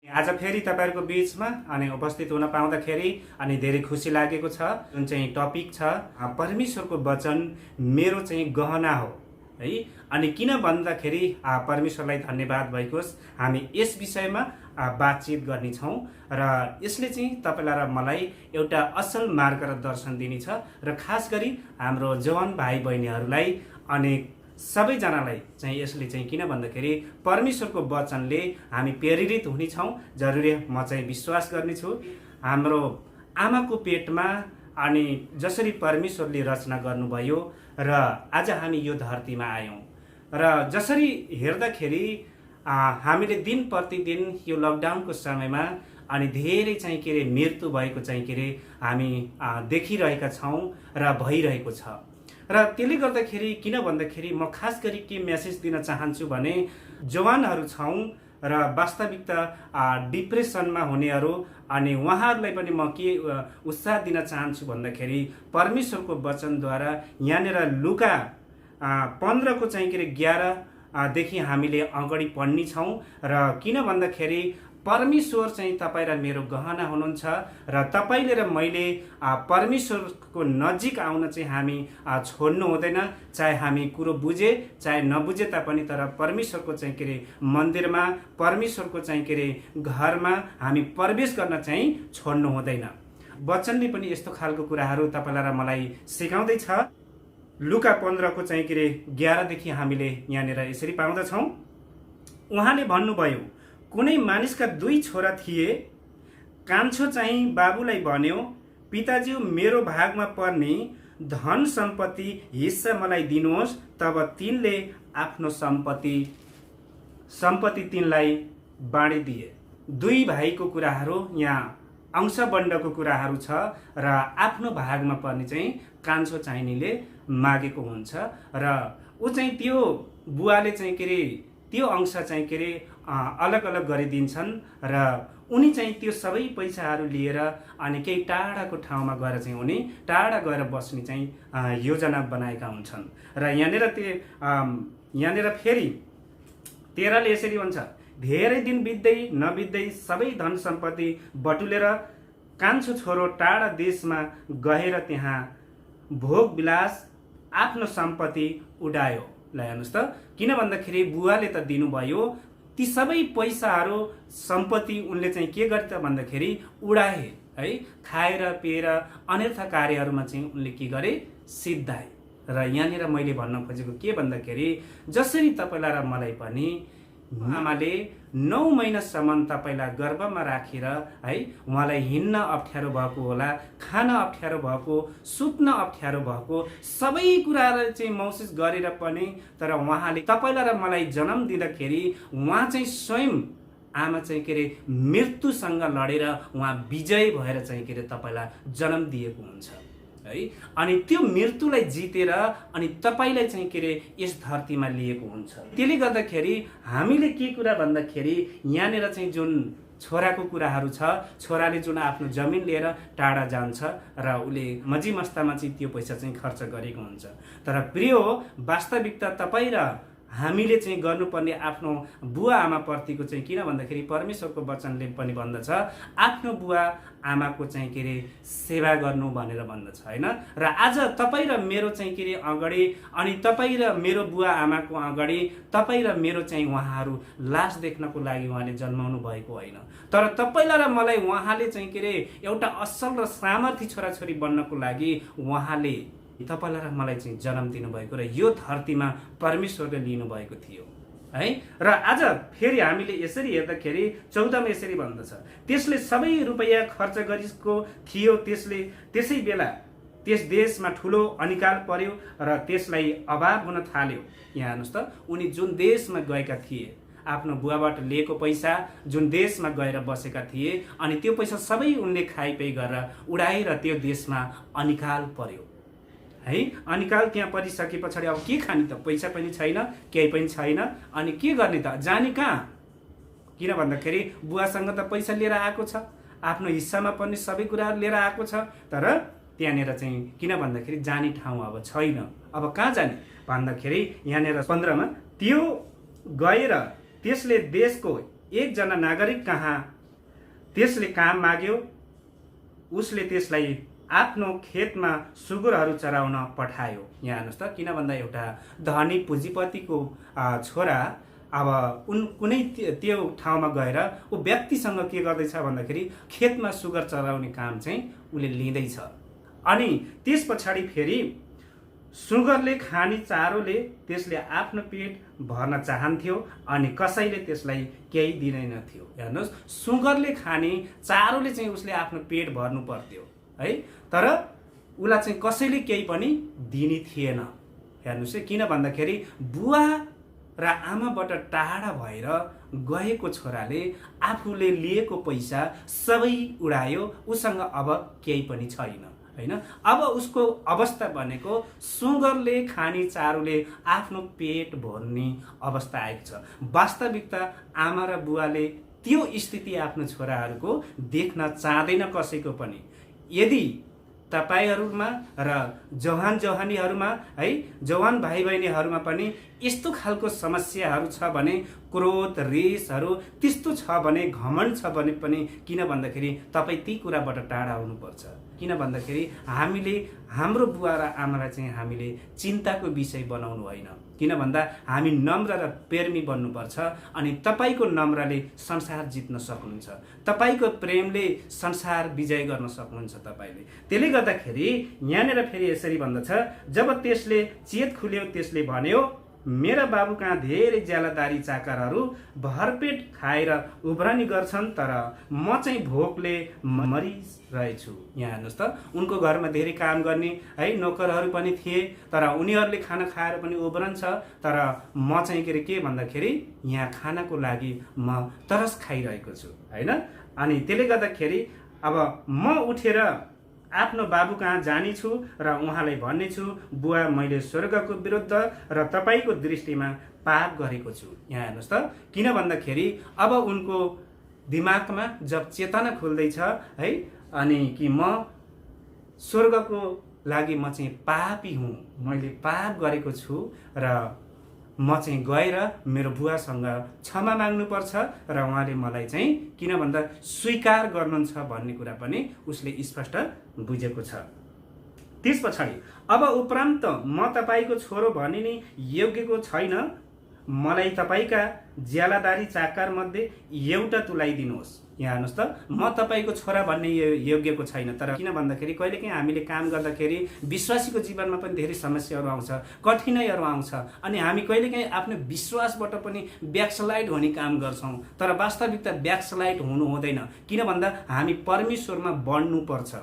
आज फेरि तपाईहरुको बीचमा अनि उपस्थित हुन पाउँदाखेरि अनि धेरै खुसी लागेको छ। जुन चाहिँ टपिक छ परमेश्वरको वचन मेरो चाहिँ गहना हो है। अनि किन भन्दाखेरि परमेश्वरलाई धन्यवाद भइकोस् हामी यस विषयमा बातचित गर्ने छौं र यसले चाहिँ तपाईलाई र मलाई एउटा असल मार्ग र दर्शन दिनेछ र खास गरी हाम्रो जवान भाइ बहिनीहरूलाई अनि सबैजनालाई चाहिँ यसले चाहिँ किन भन्दाखेरि परमेश्वरको वचनले हामी प्रेरित हुनेछौं जरुरी म चाहिँ विश्वास गर्नेछु। हाम्रो आमाको पेटमा अनि जसरी परमेश्वरले रचना गर्नुभयो र आज हामी यो धरतीमा आयौं र जसरी हेर्दाखेरि हामीले दिन प्रतिदिन यो लकडाउनको समयमा अनि धेरै चाहिँ के रे मृत्यु भएको चाहिँ के रे हामी देखिरहेका छौं र भइरहेको छ। र त्यसले गर्दाखेरि किन भन्दाखेरि म खास गरी के मेसेज दिन चाहन्छु भने जवानहरू छौं र वास्तविकता डिप्रेसनमा हुनेहरू अनि उहाँहरूलाई पनि म के उत्साह दिन चाहन्छु भन्दाखेरि परमेश्वरको वचनद्वारा यहाँनिर लुका 15 को चाहिँ के रे 11 देखि हामीले अगाडि पढ्ने छौं र किन भन्दाखेरि परमेश्वर चाहिँ तपाईँ र मेरो गहना हुनुहुन्छ र तपाईले र मैले परमेश्वरको नजिक आउन चाहिँ हामी छोड्नु हुँदैन। चाहे हामी कुरो बुझे चाहे नबुझे तापनि तर परमेश्वरको चाहिँ के रे मन्दिरमा परमेश्वरको चाहिँ के रे घरमा हामी प्रवेश गर्न चाहिँ छोड्नु हुँदैन। वचनले पनि यस्तो खालको कुराहरू तपाईलाई र मलाई सिकाउँदै छ। लुका 15 को चाहिँ के रे 11 देखि हामीले यहाँनिर यसरी पाउँदछौं। उहाँले भन्नुभयो, कुनै मानिसका 2 छोरा थिए। कान्छो चाहिँ बाबुलाई भन्यो, पिताज्यू मेरो भागमा पर्ने धन सम्पत्ति हिस्सा मलाई दिनुहोस्। तब तिनले आफ्नो सम्पत्ति तिनलाई बाँडिदिए। 2 भाइको कुराहरू यहाँ अंशबण्डको कुराहरू छ र आफ्नो भागमा पर्ने चाहिँ कान्छो चाहिनेले मागेको हुन्छ र ऊ चाहिँ त्यो बुवाले चाहिँ के रे त्यो अंश चाहिँ के रे अलग अलग गरिदिन्छन् र उनी चाहिँ त्यो सबै पैसाहरू लिएर अनि केही टाढाको ठाउँमा गएर चाहिँ उनी टाढा गएर बस्ने चाहिँ योजना बनाएका हुन्छन्। र यहाँनिर फेरि 13 ले यसरी भन्छ, धेरै दिन बित्दै नबित्दै सबै धन सम्पत्ति बटुलेर कान्छो छोरो टाढा देशमा गएर त्यहाँ भोग विलास आफ्नो सम्पत्ति उडायो। ल हेर्नुस् त, किन भन्दाखेरि बुवाले त दिनुभयो ती सबै पैसाहरू सम्पत्ति उनले चाहिँ के गरे त भन्दाखेरि उडाए है। खाएर पिएर अन्यथा कार्यहरूमा चाहिँ उनले के गरे सिद्धाए। र यहाँनिर मैले भन्न खोजेको के भन्दाखेरि जसरी तपाईलाई र मलाई पनि आमाले 9 महिनासम्म तपाईलाई गर्भमा राखेर है उहाँलाई हिँड्न अप्ठ्यारो भएको होला, खान अप्ठ्यारो भएको, सुत्न अप्ठ्यारो भएको सबै कुराहरू चाहिँ महसुस गरेर पनि तर उहाँले तपाईलाई र मलाई जन्म दिँदाखेरि उहाँ चाहिँ स्वयं आमा चाहिँ के रे मृत्युसँग लडेर उहाँ विजय भएर चाहिँ के रे तपाईलाई जन्म दिएको हुन्छ है। अनि त्यो मृत्युलाई जितेर अनि तपाईलाई चाहिँ के रे यस धरतीमा लिएको हुन्छ। त्यसले गर्दाखेरि हामीले के कुरा भन्दाखेरि यहाँनिर चाहिँ जुन छोराको कुराहरू छ, छोराले जुन आफ्नो जमिन लिएर टाढा जान्छ र उले मजी मस्तामा चाहिँ त्यो पैसा चाहिँ खर्च गरेको हुन्छ। तर प्रिय वास्तविकता तपाईँ र हामीले चाहिँ गर्नुपर्ने आफ्नो बुवा आमा प्रतिको चाहिँ किन भन्दाखेरि परमेश्वरको वचनले पनि भन्दछ आफ्नो बुवा आमाको चाहिँ के रे सेवा गर्नु भनेर भन्दछ हैन। र आज तपाईँ र मेरो चाहिँ के रे अगाडि अनि तपाईँ र मेरो बुवा आमाको अगाडि तपाईँ र मेरो चाहिँ उहाँहरू लास देख्नको लागि उहाँले जन्माउनु भएको होइन, तर तपाईलाई र मलाई उहाँले चाहिँ के रे एउटा असल र सामर्थी छोराछोरी बन्नको लागि उहाँले तपाईलाई र मलाई चाहिँ जन्म दिनुभएको र यो धरतीमा परमेश्वरले लिनुभएको थियो है। र आज फेरि हामीले यसरी हेर्दाखेरि 14 मा यसरी भन्दछ, त्यसले सबै रुपैयाँ खर्च गरेको थियो। त्यसै बेला त्यस देशमा ठुलो अनिकाल पर्यो र त्यसलाई अभाव हुन थाल्यो। यहाँ हेर्नुस् त, उनी जुन देशमा गएका थिए आफ्नो बुवाबाट लिएको पैसा जुन देशमा गएर बसेका थिए अनि त्यो पैसा सबै उनले खाइपी गरेर उडाएर त्यो देशमा अनिकाल पर्यो है। अनिकाल त्यहाँ परिसके पछाडि अब के खाने त, पैसा पनि छैन, केही पनि छैन, अनि के गर्ने त, जाने कहाँ? किन भन्दाखेरि बुवासँग त पैसा लिएर आएको छ, आफ्नो हिस्सामा पनि सबै कुराहरू लिएर आएको छ, तर त्यहाँनिर चाहिँ किन भन्दाखेरि जाने ठाउँ अब छैन। अब कहाँ जाने भन्दाखेरि यहाँनिर 15 मा त्यो गएर त्यसले देशको एकजना नागरिक कहाँ त्यसले काम माग्यो, उसले त्यसलाई आफ्नो खेतमा सुँगुरहरू चराउन पठायो। यहाँ हेर्नुहोस् त, किन भन्दा एउटा धनी पुँजीपतिको छोरा अब कुनै त्यो ठाउँमा गएर ऊ व्यक्तिसँग के गर्दैछ भन्दाखेरि खेतमा सुँगुर चराउने काम चाहिँ उसले लिँदैछ। अनि त्यस पछाडि फेरि सुँगुरले खाने चारोले त्यसले आफ्नो पेट भर्न चाहन्थ्यो अनि कसैले त्यसलाई केही दिँदैन थियो। हेर्नुहोस्, सुँगुरले खाने चारोले चाहिँ उसले आफ्नो पेट भर्नु पर्थ्यो है, तर उसलाई चाहिँ कसैले केही पनि दिने थिएन। हेर्नुहोस् है, किन भन्दाखेरि बुवा र आमाबाट टाढा भएर गएको छोराले आफूले लिएको पैसा सबै उडायो, उसँग अब केही पनि छैन हैन। अब उसको अवस्था भनेको सुँगुरले खाने चारोले आफ्नो पेट भर्ने अवस्था आएको छ। वास्तविकता आमा र बुवाले त्यो स्थिति आफ्नो छोराहरूको देख्न चाहँदैन कसैको पनि। यदि तपाईहरुमा र जवान जवानीहरुमा है, जवान भाइ बहिनीहरुमा पनि यस्तो खालको समस्याहरू छ भने, क्रोध रिसहरू त्यस्तो छ भने, घमण्ड छ भने पनि किन भन्दाखेरि तपाई ती कुराबाट टाढा हुनुपर्छ। किन भन्दाखेरि हामीले हाम्रो बुवा र आमालाई चाहिँ हामीले चिन्ताको विषय बनाउनु होइन। किन भन्दा हामी नम्र र प्रेमी बन्नुपर्छ अनि तपाईको नम्रले संसार जित्न सक्नुहुन्छ, तपाईको प्रेमले संसार विजय गर्न सक्नुहुन्छ तपाईले। त्यसले गर्दाखेरि यहाँनिर फेरि यसरी भन्दछ, जब त्यसले चेत खुल्यो त्यसले भन्यो, मेरा बाबु कहाँ धेरै ज्यालादारी चाकरहरू भरपेट खाएर उब्रनी गर्छन्, तर म चाहिँ भोकले मरिरहेछु। यहाँ हेर्नुहोस् त, उनको घरमा धेरै काम गर्ने है नोकरहरू पनि थिए, तर उनीहरूले खाना खाएर पनि उब्रन्छ, तर म चाहिँ के भन्दाखेरि यहाँ खानाको लागि म तरस खाइरहेको छु हैन। अनि त्यसले गर्दाखेरि अब म उठेर आफ्नो बाबु कहाँ जाने छु र उहाँलाई भन्ने छु, बुवा मैले स्वर्गको विरुद्ध र तपाईको दृष्टिमा पाप गरेको छु। यहाँ हेर्नुहोस् त, किन भन्दाखेरि अब उनको दिमागमा जब चेतना खुल्दैछ है, अनि कि म स्वर्गको लागि म चाहिँ पापी हुँ, मैले पाप गरेको छु र म चाहिँ गएर मेरो बुवासँग क्षमा माग्नुपर्छ र उहाँले मलाई चाहिँ किन भन्दा स्वीकार गर्नुहुन्छ भन्ने कुरा पनि उसले स्पष्ट बुझेको छ। त्यस पछाडि अब उपरान्त म तपाईको छोरो भनिने योग्यको छैन, मलाई तपाईका ज्यालादारी चाकर मध्ये एउटा तुलाइदिनुहोस्। यहाँ हेर्नुहोस् त, म तपाईको छोरा भन्ने योग्यको छैन, तर किन भन्दाखेरि कहिलेकाहीँ हामीले काम गर्दाखेरि विश्वासीको जीवनमा पनि धेरै समस्याहरू आउँछ, कठिनाइहरू आउँछ, अनि हामी कहिलेकाहीँ आफ्नो विश्वासबाट पनि ब्याकस्लाइड हुने काम गर्छौँ, तर वास्तविकता ब्याकस्लाइड हुनु हुँदैन। किन भन्दा हामी परमेश्वरमा बढ्नुपर्छ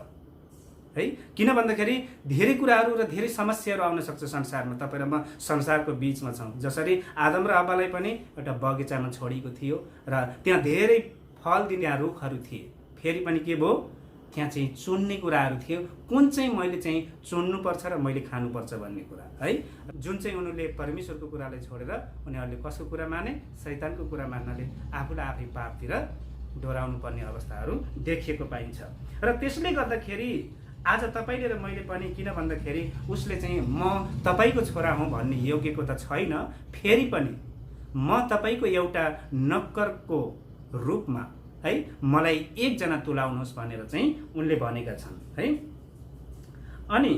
है। किन भन्दाखेरि धेरै कुराहरू र धेरै समस्याहरू आउन सक्छ संसारमा। तपाईँ र म संसारको बीचमा छौँ। जसरी आदम र हव्वालाई पनि एउटा बगैँचामा छोडिएको थियो र त्यहाँ धेरै फल दिने रुखहरू थिए, फेरि पनि के भयो, त्यहाँ चाहिँ चुन्ने कुराहरू थियो, कुन चाहिँ मैले चाहिँ चुन्नुपर्छ र मैले खानुपर्छ भन्ने कुरा है। जुन चाहिँ उनीहरूले परमेश्वरको कुरालाई छोडेर उनीहरूले कसको कुरा माने, शैतानको कुरा मान्नाले आफूलाई आफै पापतिर डोराउनु पर्ने अवस्थाहरू देखिएको पाइन्छ। र त्यसले गर्दाखेरि आज तपाईले र मैले पनि किन भन्दाखेरि उसले चाहिँ म तपाईको छोरा हुँ भन्ने योग्यको त छैन, फेरि पनि म तपाईको एउटा नक्करको रूपमा है मलाई एकजना तुलाउनुहोस् भनेर चाहिँ उनले भनेका छन् है। अनि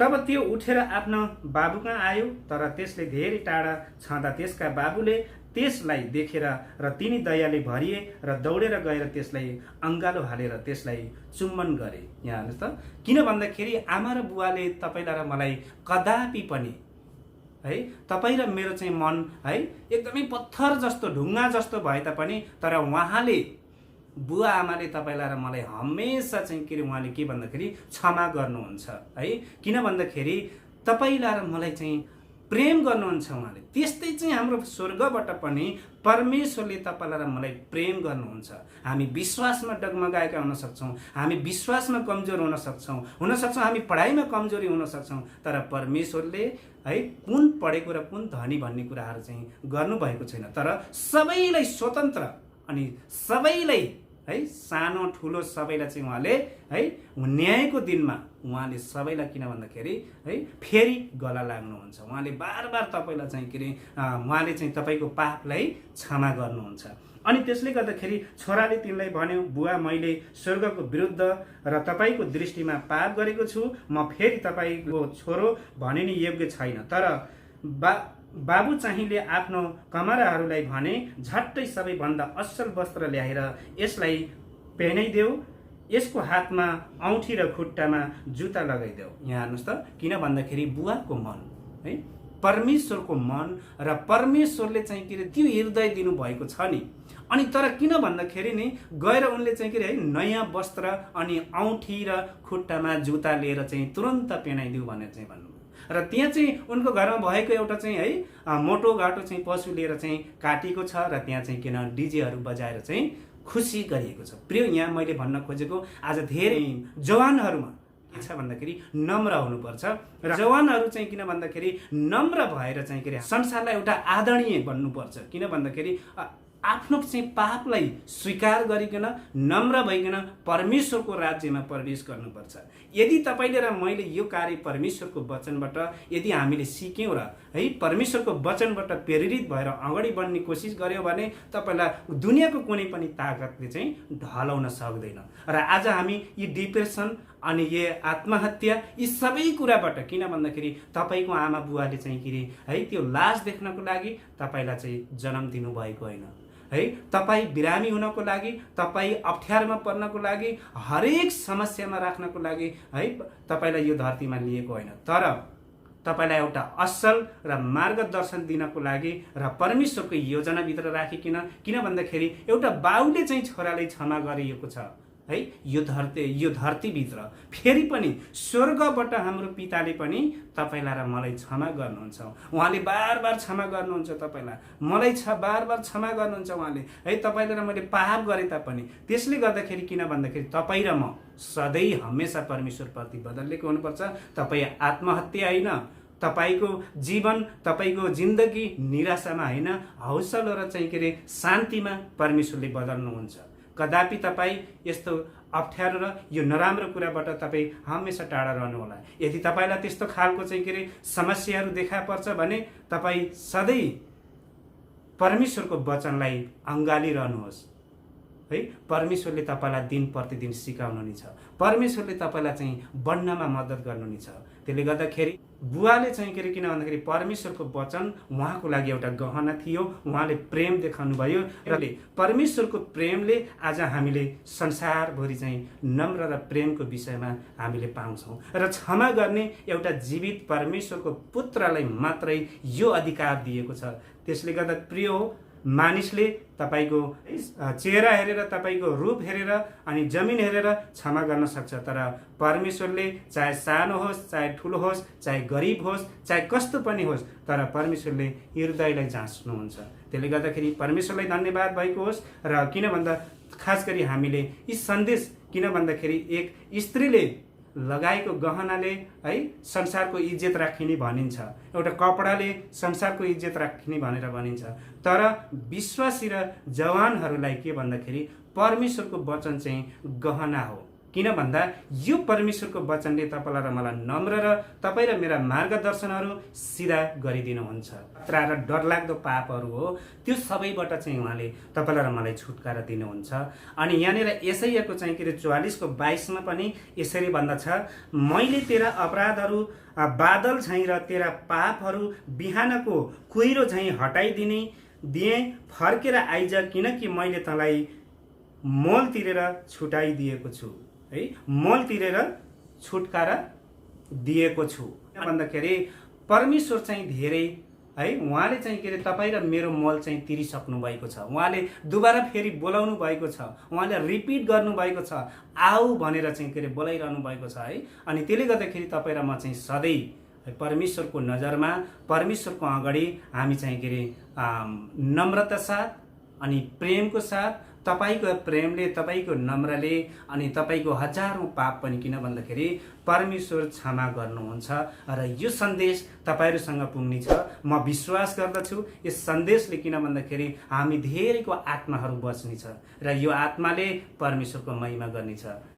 तब त्यो उठेर आफ्नो बाबु कहाँ आयो, तर त्यसले धेरै टाढा छँदा त्यसका बाबुले त्यसलाई देखेर र तिनी दयाले भरिए र दौडेर गएर त्यसलाई अंगालो हालेर त्यसलाई चुम्बन गरे। यहाँ हेर्नुहोस् त, किन भन्दाखेरि आमा र बुवाले तपाईलाई र मलाई कदापि पनि है, तपाईँ र मेरो चाहिँ मन है एकदमै पत्थर जस्तो ढुङ्गा जस्तो भए तापनि, तर उहाँले बुवा आमाले तपाईलाई र मलाई हमेशा चाहिँ उहाँले के भन्दाखेरि क्षमा गर्नुहुन्छ है। किन भन्दाखेरि तपाईलाई र मलाई चाहिँ प्रेम गर्नुहुन्छ उहाँले। त्यस्तै चाहिँ हाम्रो स्वर्गबाट पनि परमेश्वरले तपाईलाई र मलाई प्रेम गर्नुहुन्छ। हामी विश्वासमा डगमगाएका हुन सक्छौँ, हामी विश्वासमा कमजोर हुन सक्छौँ, हामी पढाइमा कमजोरी हुन सक्छौँ, तर परमेश्वरले है कुन पढेको र कुन धनी भन्ने कुराहरू चाहिँ गर्नुभएको छैन, तर सबैलाई स्वतन्त्र अनि सबैलाई है सानो ठुलो सबैलाई चाहिँ उहाँले है न्यायको दिनमा उहाँले सबैलाई किन भन्दाखेरि है फेरि गला लाग्नुहुन्छ। उहाँले बार बार तपाईँलाई चाहिँ के अरे उहाँले चाहिँ तपाईँको पापलाई क्षमा गर्नुहुन्छ। अनि त्यसले गर्दाखेरि छोराले तिनलाई भन्यो, बुवा मैले स्वर्गको विरुद्ध र तपाईँको दृष्टिमा पाप गरेको छु, म फेरि तपाईँको छोरो भने नि योग्य छैन। तर बाबु चाहिँले आफ्नो कमराहरूलाई भने, झट्टै सबैभन्दा असल वस्त्र ल्याएर यसलाई पहनाइदेऊ, यसको हातमा औँठी र खुट्टामा जुत्ता लगाइदेऊ। यहाँ हेर्नुहोस् त, किन भन्दाखेरि बुवाको मन है, परमेश्वरको मन र परमेश्वरले चाहिँ के अरे त्यो हृदय दिनुभएको छ नि। अनि तर किन भन्दाखेरि नि गएर उनले चाहिँ के अरे है नयाँ वस्त्र अनि औँठी र खुट्टामा जुत्ता लिएर चाहिँ तुरन्त पहनाइदिऊ भनेर चाहिँ भन्नु। र त्यहाँ चाहिँ उनको घरमा भएको एउटा चाहिँ है मोटो घाटो चाहिँ पशु लिएर चाहिँ काटिएको छ र त्यहाँ चाहिँ किन डिजेहरू बजाएर चाहिँ खुसी गरिएको छ। प्रिय, यहाँ मैले भन्न खोजेको आज धेरै जवानहरूमा के छ भन्दाखेरि नम्र हुनुपर्छ र जवानहरू चाहिँ किन भन्दाखेरि नम्र भएर चाहिँ के अरे संसारलाई एउटा आदरणीय बन्नुपर्छ। किन भन्दाखेरि आफ्नो चाहिँ पापलाई स्वीकार गरिकन नम्र भइकन परमेश्वरको राज्यमा प्रवेश गर्नुपर्छ। यदि तपाईँले र मैले यो कार्य परमेश्वरको वचनबाट यदि हामीले सिक्यौँ र है परमेश्वरको वचनबाट प्रेरित भएर अगाडि बढ्ने कोसिस गर्यो भने तपाईँलाई दुनियाँको कुनै पनि ताकतले चाहिँ ढलाउन सक्दैन। र आज हामी यी डिप्रेसन अनि यो आत्महत्या यी सबै कुराबाट, किन भन्दाखेरि तपाईँको आमा बुवाले चाहिँ के अरे है त्यो लास देख्नको लागि तपाईँलाई चाहिँ जन्म दिनुभएको होइन है, तपाईँ बिरामी हुनको लागि, तपाईँ अप्ठ्यारोमा पर्नको लागि, हरेक समस्यामा राख्नको लागि है तपाईँलाई यो धरतीमा लिएको होइन, तर तपाईँलाई एउटा असल र मार्गदर्शन दिनको लागि र परमेश्वरको योजनाभित्र राखिकन, किन भन्दाखेरि एउटा बाउले चाहिँ छोरालाई क्षमा गरिएको छ है यो धरतीभित्र। फेरि पनि स्वर्गबाट हाम्रो पिताले पनि तपाईँलाई र मलाई क्षमा गर्नुहुन्छ। उहाँले बार बार क्षमा गर्नुहुन्छ तपाईँलाई, मलाई बार बार क्षमा गर्नुहुन्छ उहाँले है। तपाईँले र मैले पाप गरे तापनि त्यसले गर्दाखेरि किन भन्दाखेरि तपाईँ र म सधैँ हमेसा परमेश्वरप्रति बदलिएको हुनुपर्छ। तपाईँ आत्महत्या होइन, तपाईँको जीवन तपाईँको जिन्दगी निराशामा होइन, हौसला र चाहिँ के अरे शान्तिमा परमेश्वरले बदल्नुहुन्छ। कदापि तपाईँ यस्तो अप्ठ्यारो र यो नराम्रो कुराबाट तपाईँ हमेसा टाढा रहनुहोला। यदि तपाईँलाई त्यस्तो खालको चाहिँ के अरे समस्याहरू देखा पर्छ भने तपाईँ सधैँ परमेश्वरको वचनलाई अँगालिरहनुहोस् है। परमेश्वरले तपाईँलाई दिन प्रतिदिन सिकाउनु छ, परमेश्वरले तपाईँलाई चाहिँ बढ्नमा मद्दत गर्नु छ। त्यसले गर्दाखेरि बुवाले चाहिँ के अरे किन भन्दाखेरि परमेश्वरको वचन उहाँको लागि एउटा गहना थियो, उहाँले प्रेम देखाउनु भयो र परमेश्वरको प्रेमले आज हामीले संसारभरि चाहिँ नम्र र प्रेमको विषयमा हामीले पाउँछौँ। र क्षमा गर्ने एउटा जीवित परमेश्वरको पुत्रलाई मात्रै यो अधिकार दिएको छ। त्यसले गर्दा प्रिय हो, मानिसले तपाईँको चेहरा हेरेर, तपाईँको रूप हेरेर अनि जमिन हेरेर क्षमा गर्न सक्छ, तर परमेश्वरले चाहे सानो होस्, चाहे ठुलो होस्, चाहे गरिब होस्, चाहे कस्तो पनि होस्, तर परमेश्वरले हृदयलाई जाँच्नुहुन्छ। त्यसले गर्दाखेरि परमेश्वरलाई धन्यवाद भएको होस्। र किन भन्दा खास गरी हामीले यी सन्देश, किन भन्दाखेरि एक स्त्रीले लगाएको गहनाले है संसारको इज्जत राखिने भनिन्छ, एउटा कपडाले संसारको इज्जत राखिने भनेर भनिन्छ, तर विश्वासी र जवानहरूलाई के भन्दाखेरि परमेश्वरको वचन चाहिँ गहना हो। किन भन्दा यो परमेश्वरको वचनले तपाईँलाई र मलाई नम्र र तपाईँ र मेरा मार्गदर्शनहरू सिधा गरिदिनुहुन्छ। खतरा र डरलाग्दो पापहरू हो त्यो सबैबाट चाहिँ उहाँले तपाईँलाई र मलाई छुटकारा दिनुहुन्छ। अनि यहाँनिर यसैको चाहिँ के अरे 44:22 पनि यसरी भन्दछ, मैले तेरा अपराधहरू बादल झैँ र तेरा पापहरू बिहानको कुहिरो झैँ हटाइदिने दिएँ, फर्केर आइज, किनकि मैले तँलाई मोल तिरेर छुटाइदिएको छु है, मोल तिरेर छुटकारा दिएको छु भन्दाखेरि परमेश्वर चाहिँ धेरै है उहाँले चाहिँ के अरे तपाईँ र मेरो मोल चाहिँ तिरिसक्नु भएको छ। उहाँले दुबारा फेरि बोलाउनु भएको छ, उहाँले रिपिट गर्नु भएको छ, आऊ भनेर चाहिँ के अरे बोलाइरहनु भएको छ है। अनि त्यसले गर्दाखेरि तपाईँ र म चाहिँ सधैँ परमेश्वरको नजरमा, परमेश्वरको अगाडि हामी चाहिँ के अरे नम्रता साथ अनि प्रेमको साथ, तपाईको प्रेमले, तपाईको नम्रले अनि तपाईको हजारौं पाप पनि, किन भन्दाखेरि परमेश्वर क्षमा गर्नुहुन्छ र यो सन्देश तपाईहरुसँग पुग्ने छ म विश्वास गर्दछु। यस सन्देशले किन भन्दाखेरि हामी धेरैको आत्माहरू बच्ने छ र यो आत्माले परमेश्वरको महिमा गर्ने छ।